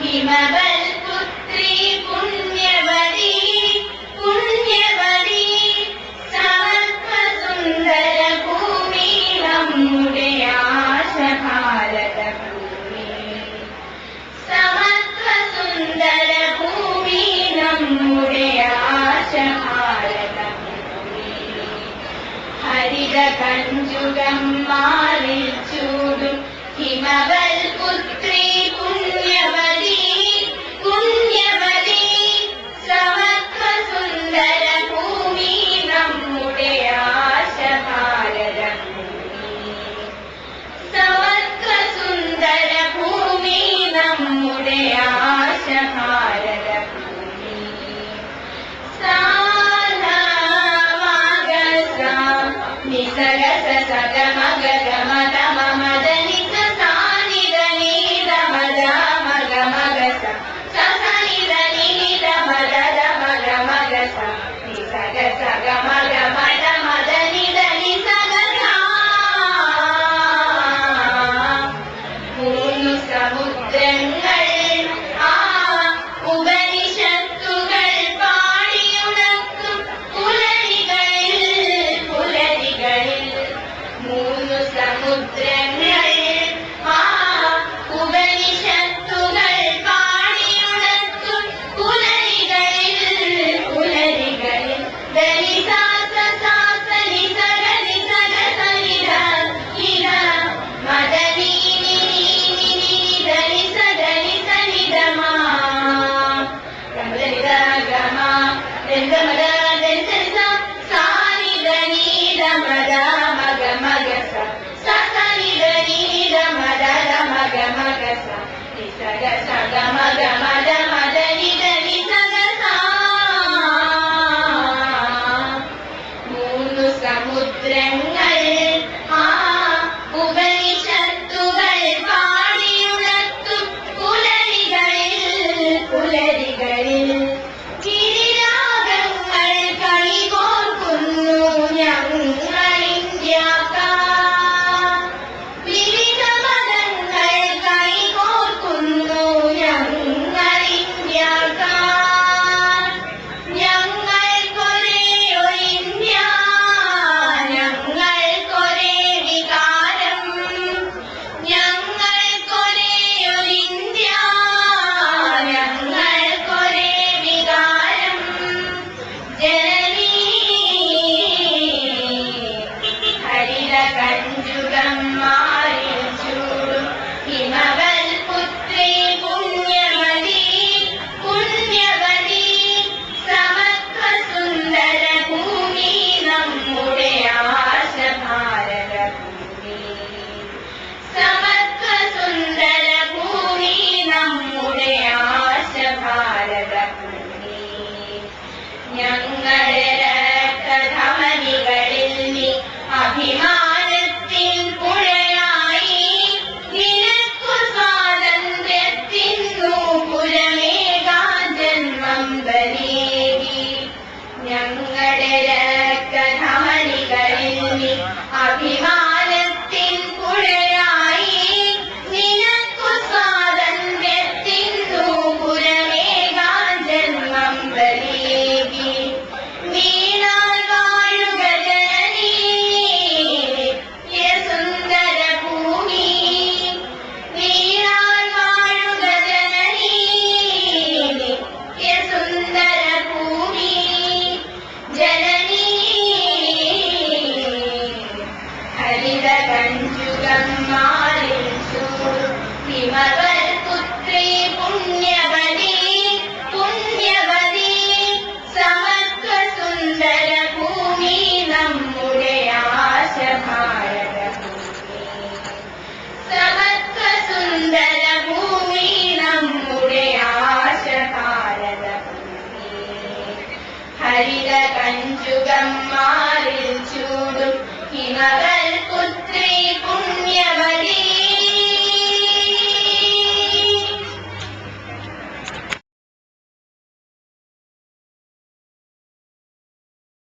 ഹിമവൽപുത്രീ പുണ്യവതി പുണ്യവതി സമത്വസുന്ദര ഭൂമി നമ്മുടെ ആശ ഭാരതഭൂമി സമത്വസുന്ദര ഭൂമി നമ്മുടെ ആശ ഭാരതഭൂമി ഹരിത കഞ്ചുകം മാറിൽ ചൂടും ഹിമവൽപുത്രീ പുണ്യവതി പുണ്യവതി സമത്വസുന്ദര ഭൂമി നമ്മുടെ ആശ ഭാരതഭൂമി സമത്വസുന്ദര ഭൂമി നമ്മുടെ ആശ ഭാരതഭൂമി സാധമഗസ നിസഗസ സഗമഗഗമദ മൂന്നു സമുദ്രങ്ങൾ ഉപനിഷത്തുകൾ പാടിയുണർത്തും പുലരികളിൽ പുലരികളിൽ ഗിരിരാഗങ്ങൾ കൈകോർക്കുന്നു ഞങ്ങൾ ഇന്ത്യക്കാർ വിവിധ മതങ്ങൾ കൈകോർക്കുന്നു ഞങ്ങൾ ഇന്ത്യക്കാർ ഞങ്ങൾക്കൊരേ ഒരു ഇന്ത്യ ഞങ്ങൾക്കൊരേ വികാരം ഞങ്ങൾക്കൊരേ ഒരു ഇന്ത്യ ഞങ്ങൾക്കൊരേ വികാരം ജനനീ ഹരിത കഞ്ചുകം മാറിൽ ചൂടും ഹിമവൽപുത്രീ പുണ്യവതി പുണ്യവതി സമത്വസുന്ദര ഭൂമി നമ്മുടെ ആശ ഭാരതഭൂമി സമത്വസുന്ദര ഭൂമി നമ്മുടെ ആശ ഭാരതഭൂമി ഞങ്ങളുടെ രക്തധമനികളിൽ നീ അഭിമാനത്തിൻ പുഴയായി നിനക്കു സ്വാതന്ത്ര്യത്തിനു പുരമേകാൻ ജന്മം ബലിയേകി ഞങ്ങളുടെ രക്തധമനികളിൽ നീ അഭിമാനത്തിൻ പുഴയായി നിനക്കു സ്വാതന്ത്ര്യത്തിനു പുരമേകാൻ ജന്മം ബലിയേകി വീണാൽ വാഴുക ജനനീ സുന്ദര ഭൂമി വീണാൽ വാഴുക ജനനീ സുന്ദര ഭൂമി ജനനീ ഹരിത കഞ്ചുകം മാറിൽ ചൂടും ഹിമവ